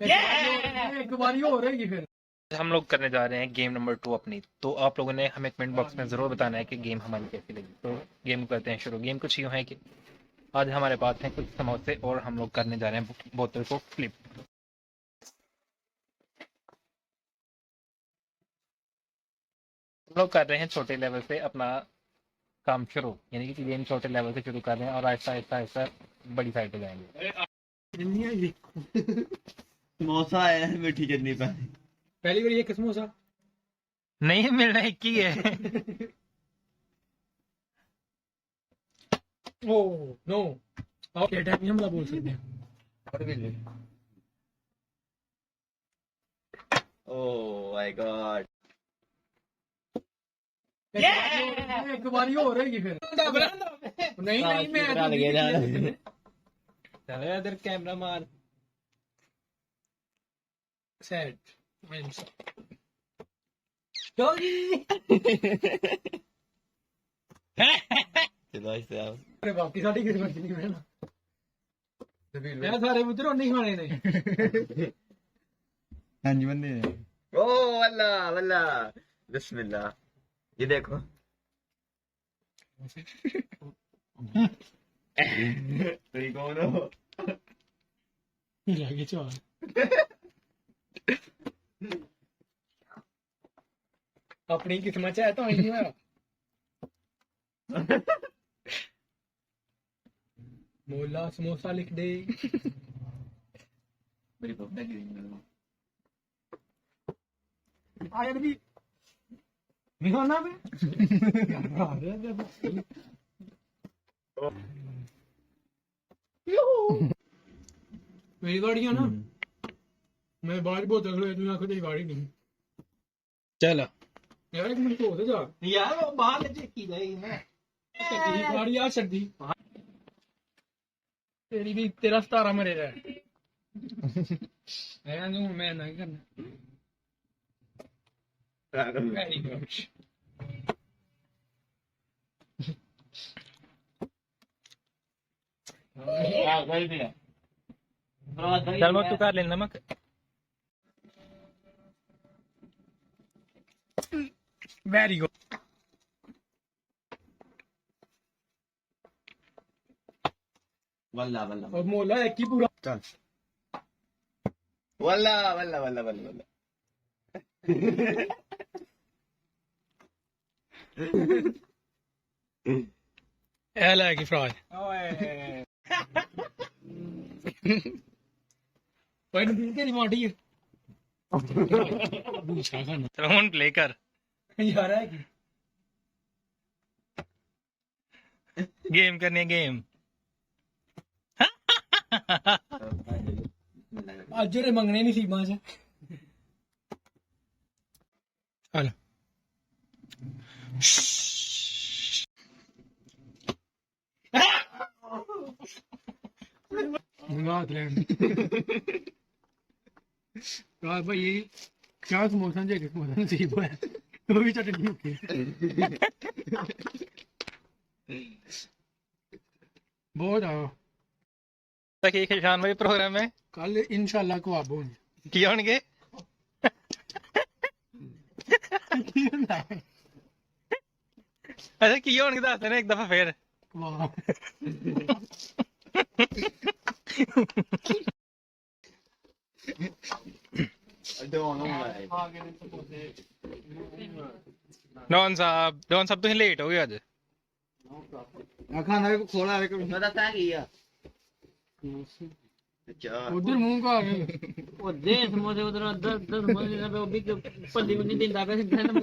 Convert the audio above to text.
एक बारी हो रहेगी फिर। हम लोग करने जा रहे हैं गेम नंबर 2 अपनी। तो आप लोगों ने हमें कमेंट बॉक्स में जरूर बताना है कि गेम हमारी कैसी लगी। तो गेम करते हैं शुरू। गेम कुछ यूँ है कि आज हमारे पास हैं कुछ समोसे और हम लोग करने जा रहे हैं बोतल को फ्लिप। हम लोग कर रहे हैं छोटे लेवल से अपना काम शुरू, यानी कि गेम छोटे लेवल से शुरू कर रहे हैं और आहिस्ता आहिस्ता आहिस्ता बड़ी साइड पे जाएंगे। समोसा है मीठी चटनी पे। पहली बार ये समोसा नहीं मिलना एक ही है। ओह नो, ओके टाइम हम बोल सकते हैं। ओह माय गॉड, एक बारी हो रहेगी फिर। नहीं नहीं मैं चलो इधर कैमरा मार। सेट चलो इससे आओ। अरे बाकी साडी किस्मत नहीं है ना, मैं सारे उधर नहीं खाने ने। हाँ जी बंदे। ओह वल्ला वल्ला, बिस्मिल्लाह। ये देखो। तो ये कौन हो? जाके चल अपनी किस्मत है तो नहीं है। मोला समोसा लिख दे। मेरी पप्पा की आया भी मिलाना में मेरी गाड़ी है ना, मैं बाहर बहुत अगले तू आंखों तेरी गाड़ी नहीं। चलो यार एक मिनट हो जा यार वो बाहर ले की जाएगी ना। तेरी गाड़ी आ सर्दी तेरी भी तेरा 17 मरे रहा है। मैं नहीं करना। Very good. चल मत तू कर ले नमक। Very good. वल्ला वल्ला और मोला एक ही पूरा चल। वल्ला वल्ला वल्ला वल्ला वल्ला। एला की फ्राई ओए कोई नहीं तेरी माटी है। दूसरा खाना चलो ਹੁਣ प्ले कर। यार है कि गेम करनी है गेम। आज जेरे मंगने नहीं सी मां से। चल मंगात लेन यार भाई ये क्या समोसा जे समोसा नसीब है वो भी चटनी होती है। बहुत आओ तक एक शान भाई प्रोग्राम है कल इंशाल्लाह को आप होंगे की होंगे। अच्छा की होंगे दस देना एक दफा फिर। वाह डॉन साहब तुम लेट हो गए आज। खाना खोला है मैं बताता है किया। अच्छा उधर मुंह का वो दे समोसे उधर 10 समोसे ना वो भी पल्ली में नहीं देता पैसे खाने में